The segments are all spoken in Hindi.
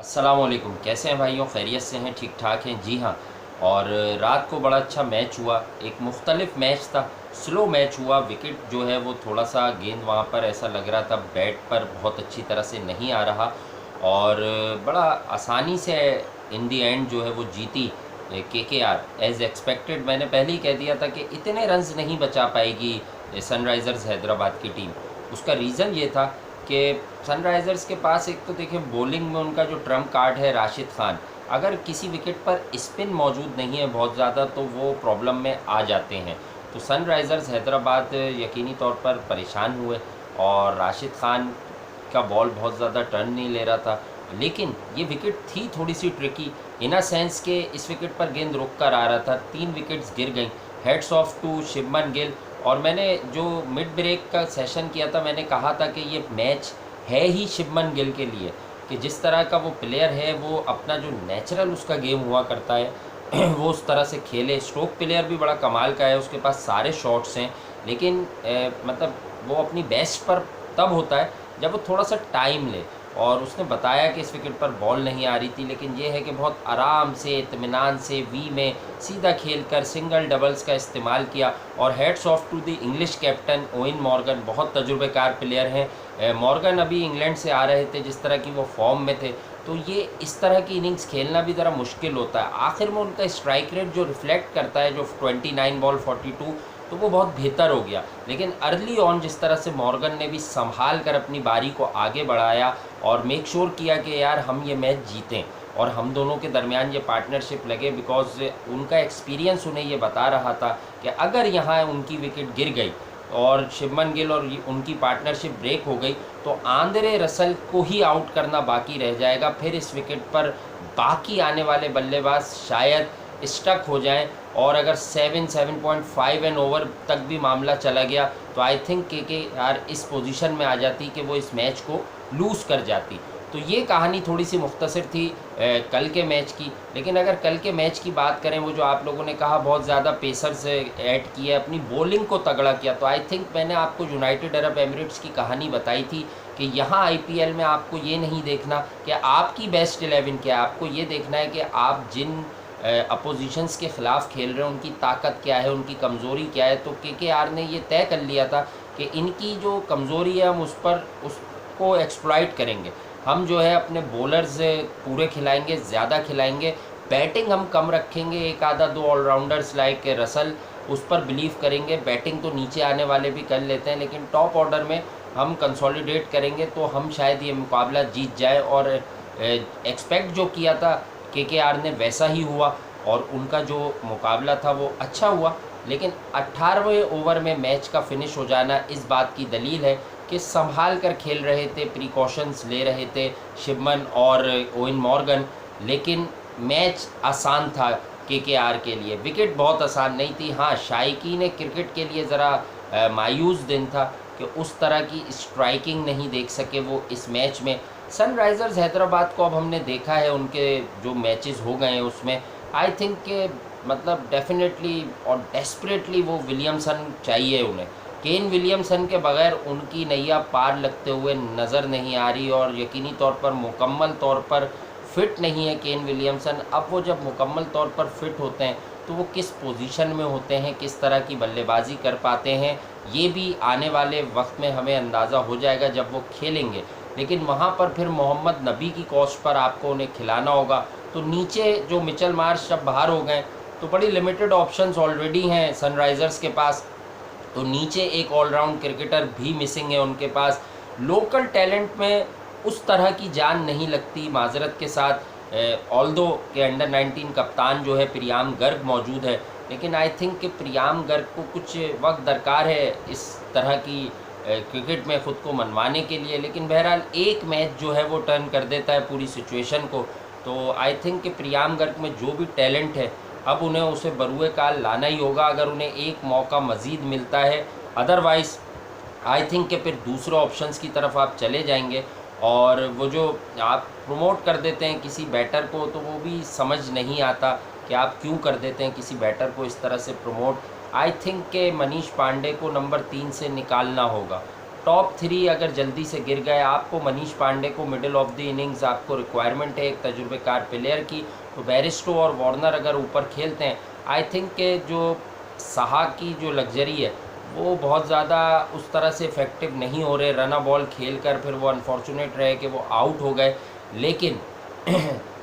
अस्सलामुअलैकुम। कैसे हैं भाइयों? खैरियत से हैं? ठीक ठाक हैं? जी हाँ। और रात को बड़ा अच्छा मैच हुआ। एक मुख्तलिफ मैच था, स्लो मैच हुआ। विकेट जो है वो थोड़ा सा गेंद वहाँ पर ऐसा लग रहा था बैट पर बहुत अच्छी तरह से नहीं आ रहा, और बड़ा आसानी से इन दी एंड जो है वो जीती केकेआर। एज एक्सपेक्टेड मैंने पहले ही कह दिया था कि इतने रन्स नहीं बचा पाएगी सनराइज़र्स हैदराबाद की टीम। उसका रीज़न ये था कि सनराइज़र्स के पास एक तो देखिए बॉलिंग में उनका जो ट्रम्प कार्ड है राशिद खान, अगर किसी विकेट पर स्पिन मौजूद नहीं है बहुत ज़्यादा तो वो प्रॉब्लम में आ जाते हैं। तो सनराइज़र्स हैदराबाद यकीनी तौर पर परेशान हुए, और राशिद खान का बॉल बहुत ज़्यादा टर्न नहीं ले रहा था। लेकिन ये विकेट थी थोड़ी सी ट्रिकी इन अ सेंस के इस विकेट पर गेंद रुक कर आ रहा था, 3 विकेट्स गिर गई। Heads off to Shubman Gill. और मैंने जो मिड ब्रेक का सेशन किया था मैंने कहा था कि ये मैच है ही शुभमन गिल के लिए, कि जिस तरह का वो प्लेयर है वो अपना जो नेचुरल उसका गेम हुआ करता है वो उस तरह से खेले। स्ट्रोक प्लेयर भी बड़ा कमाल का है, उसके पास सारे शॉट्स हैं, लेकिन मतलब वो अपनी बेस्ट पर तब होता है जब वो थोड़ा सा टाइम ले। और उसने बताया कि इस विकेट पर बॉल नहीं आ रही थी, लेकिन ये है कि बहुत आराम से इत्मीनान से वी में सीधा खेलकर सिंगल डबल्स का इस्तेमाल किया। और heads off to the English captain Eoin Morgan, बहुत तजुर्बेकार प्लेयर हैं। मॉर्गन अभी इंग्लैंड से आ रहे थे, जिस तरह की वो फॉर्म में थे, तो ये इस तरह की इनिंग्स खेलना भी ज़रा मुश्किल होता है। आखिर में उनका स्ट्राइक रेट जो रिफ्लेक्ट करता है, जो 29 बॉल 42, तो वो बहुत बेहतर हो गया। लेकिन अर्ली ऑन जिस तरह से मॉर्गन ने भी संभाल कर अपनी बारी को आगे बढ़ाया और मेक श्योर किया कि यार हम ये मैच जीतें, और हम दोनों के दरमियान ये पार्टनरशिप लगे, बिकॉज उनका एक्सपीरियंस उन्हें ये बता रहा था कि अगर यहाँ उनकी विकेट गिर गई और शुभमन गिल और उनकी पार्टनरशिप ब्रेक हो गई तो आंद्रे रसल को ही आउट करना बाकी रह जाएगा। फिर इस विकेट पर बाकी आने वाले बल्लेबाज शायद स्टक हो जाएं, और अगर 7.5 एंड ओवर तक भी मामला चला गया तो आई थिंक के आर इस पोजीशन में आ जाती कि वो इस मैच को लूज़ कर जाती। तो ये कहानी थोड़ी सी मुख्तसर थी कल के मैच की। लेकिन अगर कल के मैच की बात करें, वो जो आप लोगों ने कहा बहुत ज़्यादा पेसर्स ऐड किए, अपनी बॉलिंग को तगड़ा किया, तो आई थिंक मैंने आपको यूनाइटेड अरब एमिरेट्स की कहानी बताई थी कि यहाँ आईपीएल में आपको ये नहीं देखना कि आपकी बेस्ट 11 क्या है, आपको ये देखना है कि आप जिन अपोजिशंस के ख़िलाफ़ खेल रहे हैं उनकी ताकत क्या है, उनकी कमज़ोरी क्या है। तो केकेआर ने ये तय कर लिया था कि इनकी जो कमज़ोरी है हम उसको एक्सप्लॉइट करेंगे। हम जो है अपने बॉलर्स पूरे खिलाएंगे, ज़्यादा खिलाएंगे, बैटिंग हम कम रखेंगे, एक आधा दो ऑलराउंडर्स लाइक रसल उस पर बिलीव करेंगे। बैटिंग तो नीचे आने वाले भी कर लेते हैं, लेकिन टॉप ऑर्डर में हम कंसोलिडेट करेंगे तो हम शायद ये मुकाबला जीत जाए। और एक्सपेक्ट जो किया था केकेआर ने वैसा ही हुआ, और उनका जो मुकाबला था वो अच्छा हुआ। लेकिन 18वें ओवर में मैच का फिनिश हो जाना इस बात की दलील है कि संभाल कर खेल रहे थे, प्रिकॉशंस ले रहे थे शुभमन और ओवेन मॉर्गन। लेकिन मैच आसान था केकेआर के लिए, विकेट बहुत आसान नहीं थी। हाँ, शाइकी क्रिकेट के लिए ज़रा मायूस दिन था कि उस तरह की स्ट्राइकिंग नहीं देख सके वो इस मैच में। सनराइज़र्स हैदराबाद को अब हमने देखा है, उनके जो मैचेस हो गए हैं उसमें आई थिंक के मतलब डेफिनेटली और डेस्परेटली वो विलियमसन चाहिए उन्हें। केन विलियमसन के बगैर उनकी नैया पार लगते हुए नज़र नहीं आ रही, और यकीनी तौर पर मुकम्मल तौर पर फ़िट नहीं है केन विलियमसन। अब वो जब मुकम्मल तौर पर फ़िट होते हैं तो वो किस पोजीशन में होते हैं, किस तरह की बल्लेबाजी कर पाते हैं, ये भी आने वाले वक्त में हमें अंदाज़ा हो जाएगा जब वो खेलेंगे। लेकिन वहाँ पर फिर मोहम्मद नबी की कॉस्ट पर आपको उन्हें खिलाना होगा। तो नीचे जो मिचेल मार्श जब बाहर हो गए तो बड़ी लिमिटेड ऑप्शंस ऑलरेडी हैं सनराइज़र्स के पास। तो नीचे एक ऑलराउंड क्रिकेटर भी मिसिंग है उनके पास। लोकल टैलेंट में उस तरह की जान नहीं लगती, माजरत के साथ। ऑल्दो के अंडर 19 कप्तान जो है प्रियाम गर्ग मौजूद है, लेकिन आई थिंक कि प्रियाम गर्ग को कुछ वक्त दरकार है इस तरह की क्रिकेट में ख़ुद को मनवाने के लिए। लेकिन बहरहाल एक मैच जो है वो टर्न कर देता है पूरी सिचुएशन को। तो आई थिंक कि प्रियाम गर्ग में जो भी टैलेंट है अब उन्हें उसे बरूए काल लाना ही होगा, अगर उन्हें एक मौका मज़ीद मिलता है। अदरवाइज़ आई थिंक कि फिर दूसरे ऑप्शंस की तरफ आप चले जाएंगे, और वो जो आप प्रमोट कर देते हैं किसी बैटर को तो वो भी समझ नहीं आता कि आप क्यों कर देते हैं किसी बैटर को इस तरह से प्रमोट। आई थिंक के मनीष पांडे को नंबर 3 से निकालना होगा। टॉप 3 अगर जल्दी से गिर गए, आपको मनीष पांडे को मिडिल ऑफ द इनिंग्स आपको रिक्वायरमेंट है एक तजुर्बेकार प्लेयर की, तो बैरिस्टो और वार्नर अगर ऊपर खेलते हैं, आई थिंक के जो साहा की जो लग्जरी है वो बहुत ज़्यादा उस तरह से इफ़ेक्टिव नहीं हो रहे। रन बॉल खेल कर फिर वो अनफॉर्चुनेट रहे कि वो आउट हो गए, लेकिन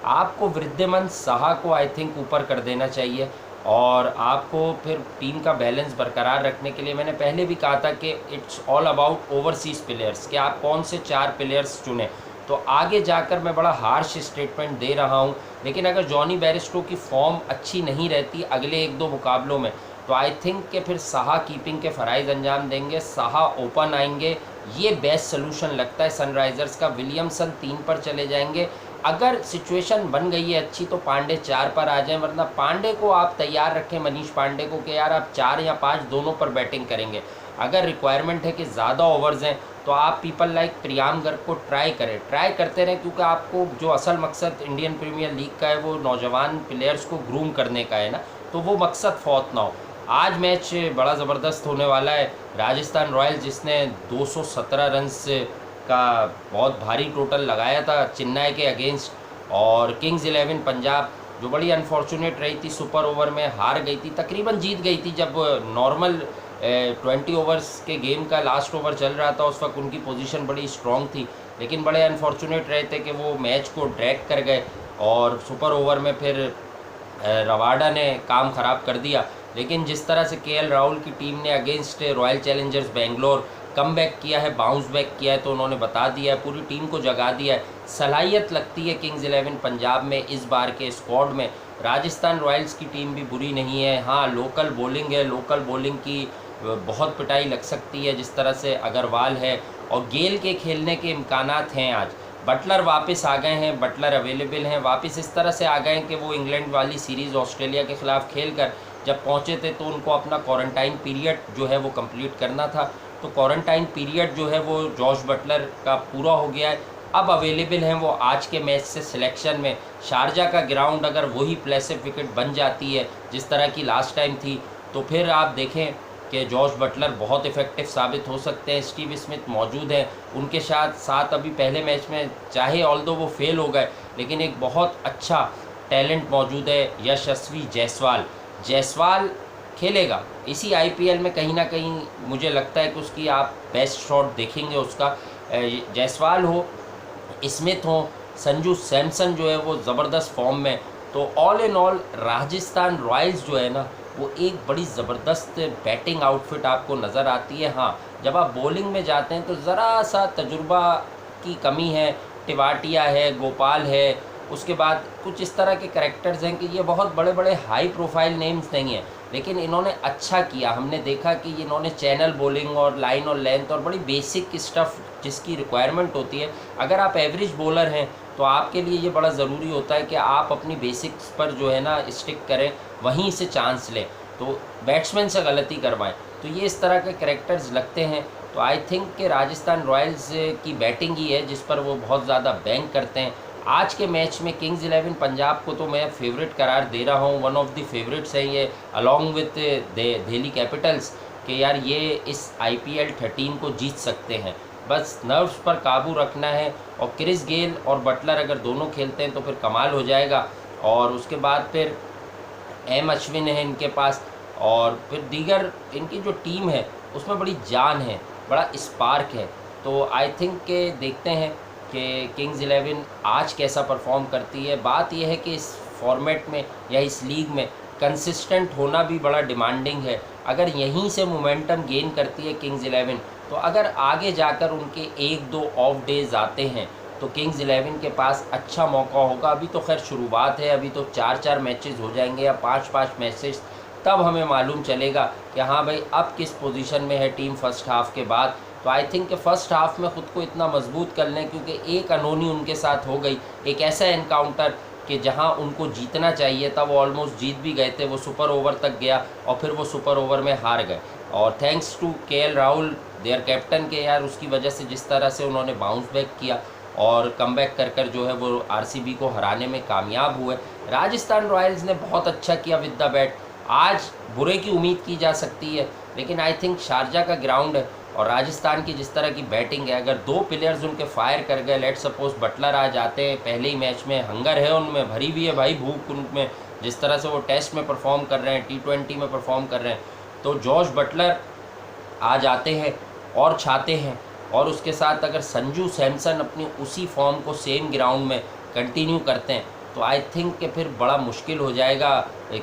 आपको वृद्धिमान साहा को आई थिंक ऊपर कर देना चाहिए। और आपको फिर टीम का बैलेंस बरकरार रखने के लिए मैंने पहले भी कहा था कि it's all about overseas players, कि आप कौन से 4 प्लेयर्स चुनें। तो आगे जाकर मैं बड़ा हार्श स्टेटमेंट दे रहा हूं, लेकिन अगर जॉनी बैरिस्टो की फॉर्म अच्छी नहीं रहती अगले 1-2 मुकाबलों में, तो आई थिंक कि फिर साहा कीपिंग के फ़राइज़ अंजाम देंगे, साहा ओपन आएंगे, ये बेस्ट सोल्यूशन लगता है सनराइज़र्स का। विलियमसन 3 पर चले जाएंगे, अगर सिचुएशन बन गई है अच्छी तो पांडे 4 पर आ जाएं, वरना पांडे को आप तैयार रखें, मनीष पांडे को, कि यार आप 4 या 5 दोनों पर बैटिंग करेंगे। अगर रिक्वायरमेंट है कि ज़्यादा ओवर्स हैं तो आप पीपल लाइक प्रियाम गर्ग को ट्राई करते रहें, क्योंकि आपको जो असल मकसद इंडियन प्रीमियर लीग का है वो नौजवान प्लेयर्स को ग्रूम करने का है ना, तो वो मकसद फौत ना हो। आज मैच बड़ा ज़बरदस्त होने वाला है। राजस्थान रॉयल्स जिसने 217 रन्स का बहुत भारी टोटल लगाया था चेन्नई के अगेंस्ट, और किंग्स 11 पंजाब जो बड़ी अनफॉर्चुनेट रही थी, सुपर ओवर में हार गई थी, तकरीबन जीत गई थी जब नॉर्मल 20 ओवर्स के गेम का लास्ट ओवर चल रहा था, उस वक्त उनकी पोजीशन बड़ी स्ट्रॉन्ग थी, लेकिन बड़े अनफॉर्चुनेट रहे थे कि वो मैच को ड्रैग कर गए और सुपर ओवर में फिर रवाडा ने काम ख़राब कर दिया। लेकिन जिस तरह से केएल राहुल की टीम ने against royal Challengers Bangalore come back किया है, बाउंस बैक किया है, तो उन्होंने बता दिया है, पूरी टीम को जगा दिया है। सलाहियत लगती है किंग्स 11 पंजाब में इस बार के स्क्वाड में। राजस्थान रॉयल्स की टीम भी बुरी नहीं है, हाँ लोकल बॉलिंग है, लोकल बॉलिंग की बहुत पिटाई लग सकती है, जिस तरह से अग्रवाल है और गेल के खेलने के इम्कानात हैं। आज बटलर वापस आ गए हैं, बटलर अवेलेबल हैं, वापस इस तरह से आ गए हैं कि वो इंग्लैंड वाली सीरीज़ ऑस्ट्रेलिया के ख़िलाफ़ खेल कर जब पहुँचे थे तो उनको अपना क्वारंटाइन पीरियड जो है वो कंप्लीट करना था, तो क्वारंटाइन पीरियड जो है वो जॉश बटलर का पूरा हो गया है। अब अवेलेबल हैं वो आज के मैच से सिलेक्शन में। शारजा का ग्राउंड अगर वही प्लेसिव विकेट बन जाती है जिस तरह की लास्ट टाइम थी, तो फिर आप देखें कि जॉश बटलर बहुत इफ़ेक्टिव साबित हो सकते हैं। स्टीव स्मिथ मौजूद हैं उनके साथ अभी पहले मैच में, चाहे ऑल्दो वो फेल हो गए, लेकिन एक बहुत अच्छा टैलेंट मौजूद है, यशस्वी जायसवाल खेलेगा इसी आईपीएल में। कहीं ना कहीं मुझे लगता है कि उसकी आप बेस्ट शॉट देखेंगे उसका। जायसवाल हो, स्मिथ हो, संजू सैमसन जो है वो ज़बरदस्त फॉर्म में। तो all in all Rajasthan Royals जो है ना वो एक बड़ी ज़बरदस्त बैटिंग आउटफिट आपको नज़र आती है। हाँ, जब आप बॉलिंग में जाते हैं तो ज़रा सा तजुर्बा की कमी है, टिवाटिया है, गोपाल है, उसके बाद कुछ इस तरह के करैक्टर्स हैं कि ये बहुत बड़े बड़े हाई प्रोफाइल नेम्स नहीं हैं, लेकिन इन्होंने अच्छा किया। हमने देखा कि इन्होंने चैनल बॉलिंग और लाइन और लेंथ और बड़ी बेसिक स्टफ़ जिसकी रिक्वायरमेंट होती है, अगर आप एवरेज बॉलर हैं तो आपके लिए ये बड़ा ज़रूरी होता है कि आप अपनी बेसिक्स पर जो है ना स्टिक करें, वहीं से चांस लें, तो बैट्समैन से गलती करवाएं। तो ये इस तरह के करैक्टर्स लगते हैं। तो आई थिंक कि राजस्थान रॉयल्स की बैटिंग ही है जिस पर वो बहुत ज़्यादा बैंक करते हैं। आज के मैच में किंग्स 11 पंजाब को तो मैं फेवरेट करार दे रहा हूँ, वन ऑफ द फेवरेट्स है ये, अलॉन्ग विथ दिल्ली कैपिटल्स, कि यार ये इस IPL 13 को जीत सकते हैं। बस नर्व्स पर काबू रखना है, और क्रिस गेल और बटलर अगर दोनों खेलते हैं तो फिर कमाल हो जाएगा। और उसके बाद फिर एम अश्विन है इनके पास, और फिर दीगर इनकी जो टीम है उसमें बड़ी जान है, बड़ा स्पार्क है। तो आई थिंक के देखते हैं कि किंग्स 11 आज कैसा परफॉर्म करती है। बात यह है कि इस फॉर्मेट में या इस लीग में कंसिस्टेंट होना भी बड़ा डिमांडिंग है। अगर यहीं से मोमेंटम गेन करती है किंग्स 11, तो अगर आगे जाकर उनके 1-2 ऑफ डेज आते हैं तो किंग्स 11 के पास अच्छा मौका होगा। अभी तो खैर शुरुआत है, अभी तो 4-4 मैचेस हो जाएंगे या 5-5 मैचेस, तब हमें मालूम चलेगा कि हाँ भाई अब किस पोजीशन में है टीम फर्स्ट हाफ के बाद। तो आई थिंक कि फ़र्स्ट हाफ में ख़ुद को इतना मजबूत कर लें, क्योंकि एक अनहोनी उनके साथ हो गई, एक ऐसा एनकाउंटर कि जहां उनको जीतना चाहिए था वो ऑलमोस्ट जीत भी गए थे, वो सुपर ओवर तक गया और फिर वो सुपर ओवर में हार गए। और thanks to KL Rahul their captain के, यार उसकी वजह से जिस तरह से उन्होंने बाउंस बैक किया और कम बैक कर जो है वो आरसीबी को हराने में कामयाब हुए। राजस्थान रॉयल्स ने बहुत अच्छा किया विद द बैट। आज बुरे की उम्मीद की जा सकती है, लेकिन आई थिंक शारजा का ग्राउंड है और राजस्थान की जिस तरह की बैटिंग है, अगर 2 प्लेयर्स उनके फायर कर गए, लेट सपोज बटलर आ जाते हैं पहले ही मैच में, हंगर है उनमें, भरी हुई है भाई भूख उनमें, जिस तरह से वो टेस्ट में परफॉर्म कर रहे हैं, T20 में परफॉर्म कर रहे हैं, तो जॉश बटलर आ जाते हैं और छाते हैं, और उसके साथ अगर संजू सैमसन अपनी उसी फॉर्म को सेम ग्राउंड में कंटिन्यू करते हैं, तो आई थिंक कि फिर बड़ा मुश्किल हो जाएगा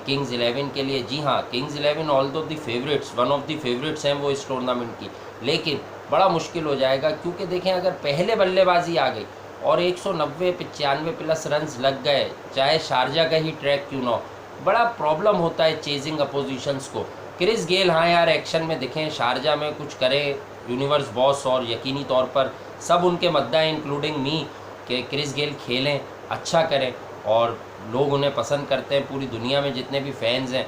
किंग्स 11 के लिए। जी हाँ, किंग्स 11 ऑल दो दी favourites, one of the favourites हैं वो इस टूर्नामेंट की, लेकिन बड़ा मुश्किल हो जाएगा, क्योंकि देखें अगर पहले बल्लेबाजी आ गई और 190-95 प्लस रन्स लग गए, चाहे शारजा का ही ट्रैक क्यों ना हो, बड़ा प्रॉब्लम होता है चेजिंग अपोजिशंस को। क्रिस गेल हाँ यार एक्शन में दिखें, शारजा में कुछ करें, यूनिवर्स बॉस, और यकीनी तौर पर सब उनके मद्दा है इंक्लूडिंग मी, कि क्रिस गेल खेलें, अच्छा करें, और लोग उन्हें पसंद करते हैं, पूरी दुनिया में जितने भी फैंस हैं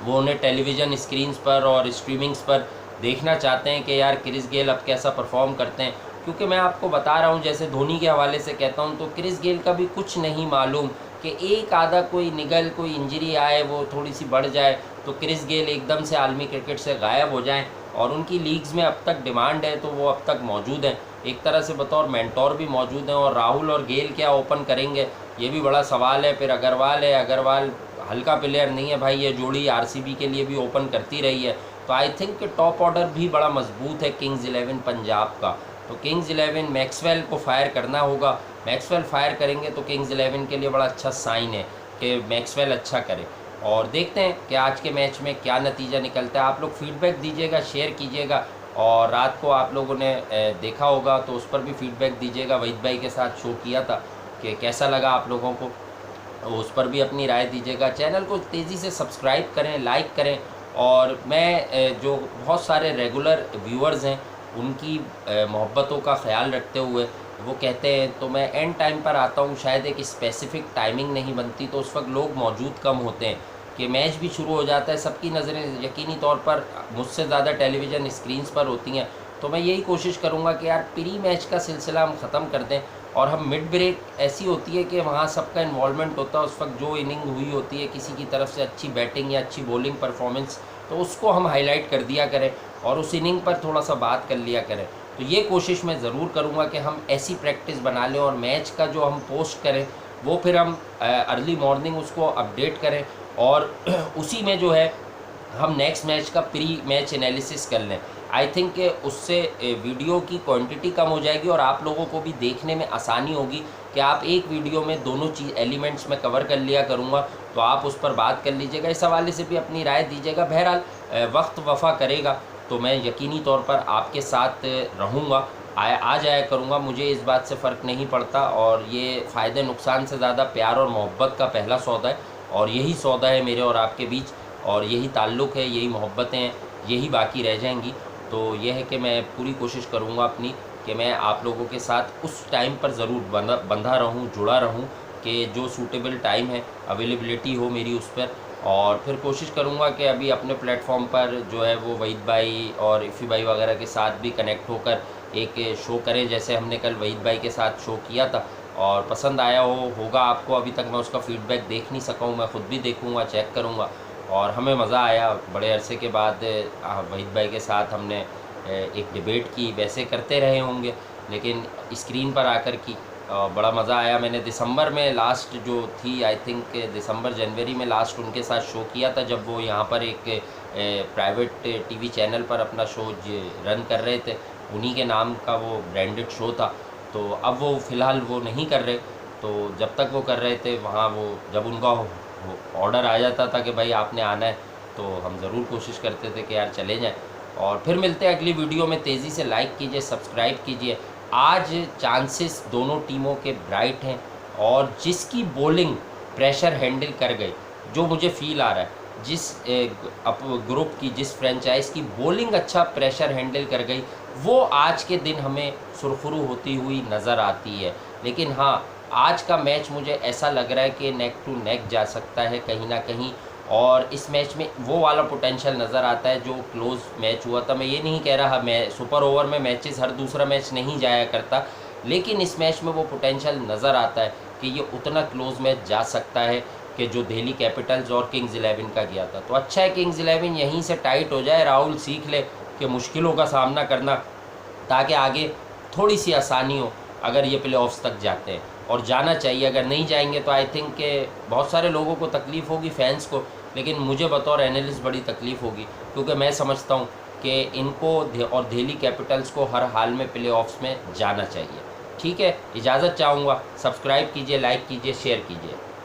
वो उन्हें टेलीविज़न स्क्रीन्स पर और स्ट्रीमिंग्स पर देखना चाहते हैं कि यार क्रिस गेल अब कैसा परफॉर्म करते हैं। क्योंकि मैं आपको बता रहा हूँ, जैसे धोनी के हवाले से कहता हूँ, तो क्रिस गेल का भी कुछ नहीं मालूम कि एक आधा कोई निगल, कोई इंजरी आए, वो थोड़ी सी बढ़ जाए, तो क्रिस गेल एकदम से आलमी क्रिकेट से गायब हो जाएं, और उनकी लीग्स में अब तक डिमांड है तो वो अब तक मौजूद हैं, एक तरह से बतौर मेंटोर भी मौजूद हैं। और राहुल और गेल क्या ओपन करेंगे, ये भी बड़ा सवाल है। फिर अग्रवाल है, अग्रवाल हल्का प्लेयर नहीं है भाई, ये जोड़ी आरसीबी के लिए भी ओपन करती रही है, तो आई थिंक कि टॉप ऑर्डर भी बड़ा मजबूत है किंग्स 11 पंजाब का। तो किंग्स 11 मैक्सवेल को फायर करना होगा, मैक्सवेल फायर करेंगे तो किंग्स 11 के लिए बड़ा अच्छा साइन है कि मैक्सवेल अच्छा करे। और देखते हैं कि आज के मैच में क्या नतीजा निकलता है। आप लोग फीडबैक दीजिएगा, शेयर कीजिएगा, और रात को आप लोगों ने देखा होगा तो उस पर भी फीडबैक दीजिएगा। वहीद भाई के साथ शो किया था कि कैसा लगा आप लोगों को, उस पर भी अपनी राय दीजिएगा। चैनल को तेज़ी से सब्सक्राइब करें, लाइक करें, और मैं जो बहुत सारे रेगुलर व्यूअर्स हैं उनकी मोहब्बतों का ख्याल रखते हुए वो कहते हैं, तो मैं एंड टाइम पर आता हूँ, शायद एक स्पेसिफ़िक टाइमिंग नहीं बनती, तो उस वक्त लोग मौजूद कम होते हैं, कि मैच भी शुरू हो जाता है, सबकी नज़रें यकीनी तौर पर मुझसे ज़्यादा टेलीविज़न स्क्रीन्स पर होती हैं, तो मैं यही कोशिश करूँगा कि यार प्री मैच का सिलसिला हम ख़त्म कर दें, और हम मिड ब्रेक ऐसी होती है कि वहाँ सबका इन्वॉल्वमेंट होता है, उस वक्त जो इनिंग हुई होती है किसी की तरफ से अच्छी बैटिंग या अच्छी बॉलिंग परफॉर्मेंस, तो उसको हम हाईलाइट कर दिया करें और उस इनिंग पर थोड़ा सा बात कर लिया करें। तो ये कोशिश मैं ज़रूर करूँगा कि हम ऐसी प्रैक्टिस बना लें, और मैच का जो हम पोस्ट करें वो फिर हम अर्ली मॉर्निंग उसको अपडेट करें, और उसी में जो है हम नेक्स्ट मैच का प्री मैच एनालिसिस कर लें। आई थिंक कि उससे वीडियो की क्वांटिटी कम हो जाएगी और आप लोगों को भी देखने में आसानी होगी कि आप एक वीडियो में दोनों चीज़ एलिमेंट्स में कवर कर लिया करूँगा, तो आप उस पर बात कर लीजिएगा, इस हवाले से भी अपनी राय दीजिएगा। बहरहाल वक्त वफ़ा करेगा तो मैं यकीनी तौर पर आपके साथ रहूँगा, आ जाया करूँगा, मुझे इस बात से फ़र्क नहीं पड़ता, और ये फ़ायदे नुकसान से ज़्यादा प्यार और मोहब्बत का पहला सौदा है, और यही सौदा है मेरे और आपके बीच, और यही ताल्लुक़ है, यही मोहब्बतें हैं, यही बाकी रह जाएंगी। तो यह है कि मैं पूरी कोशिश करूँगा अपनी कि मैं आप लोगों के साथ उस टाइम पर ज़रूर बंधा रहूँ, जुड़ा रहूँ, कि जो सूटेबल टाइम है अवेलेबिलिटी हो मेरी उस पर। और फिर कोशिश करूँगा कि अभी अपने प्लेटफॉर्म पर जो है वो वहीद भाई और इफ़ी भाई वगैरह के साथ भी कनेक्ट होकर एक शो करें, जैसे हमने कल वहीद भाई के साथ शो किया था, और पसंद आया होगा आपको। अभी तक मैं उसका फ़ीडबैक देख नहीं सका हूँ, मैं ख़ुद भी देखूँगा, चेक करूँगा, और हमें मज़ा आया। बड़े अरसे के बाद वहीद भाई के साथ हमने एक डिबेट की, वैसे करते रहे होंगे लेकिन स्क्रीन पर आकर की, बड़ा मज़ा आया। मैंने दिसंबर में लास्ट जो थी, आई थिंक दिसंबर जनवरी में लास्ट उनके साथ शो किया था, जब वो यहाँ पर एक प्राइवेट टीवी चैनल पर अपना शो रन कर रहे थे, उन्हीं के नाम का वो ब्रांडेड शो था। तो अब वो फ़िलहाल वो नहीं कर रहे, तो जब तक वो कर रहे थे वहाँ वो जब उनका ऑर्डर आ जाता था कि भाई आपने आना है, तो हम ज़रूर कोशिश करते थे कि यार चले जाएं। और फिर मिलते हैं अगली वीडियो में, तेज़ी से लाइक कीजिए, सब्सक्राइब कीजिए। आज चांसेस दोनों टीमों के ब्राइट हैं, और जिसकी बॉलिंग प्रेशर हैंडल कर गई, जो मुझे फील आ रहा है, जिस ग्रुप की, जिस फ्रेंचाइज की बॉलिंग अच्छा प्रेशर हैंडल कर गई, वो आज के दिन हमें सुरखरू होती हुई नज़र आती है। लेकिन हाँ, आज का मैच मुझे ऐसा लग रहा है कि नेक टू नेक जा सकता है कहीं ना कहीं, और इस मैच में वो वाला पोटेंशियल नज़र आता है जो क्लोज़ मैच हुआ था। मैं ये नहीं कह रहा मैं सुपर ओवर में मैचेस हर दूसरा मैच नहीं जाया करता, लेकिन इस मैच में वो पोटेंशियल नज़र आता है कि ये उतना क्लोज़ मैच जा सकता है कि जो दिल्ली कैपिटल्स और किंग्स 11 का गया था। तो अच्छा है किंग्स 11 यहीं से टाइट हो जाए, राहुल सीख ले कि मुश्किलों का सामना करना, ताकि आगे थोड़ी सी आसानी हो अगर ये प्लेऑफ्स तक जाते हैं। और जाना चाहिए, अगर नहीं जाएंगे तो आई थिंक कि बहुत सारे लोगों को तकलीफ़ होगी, फैंस को, लेकिन मुझे बतौर एनालिस्ट बड़ी तकलीफ़ होगी, क्योंकि मैं समझता हूँ कि इनको और दिल्ली कैपिटल्स को हर हाल में प्लेऑफ्स में जाना चाहिए। ठीक है, इजाज़त चाहूँगा। सब्सक्राइब कीजिए, लाइक कीजिए, शेयर कीजिए।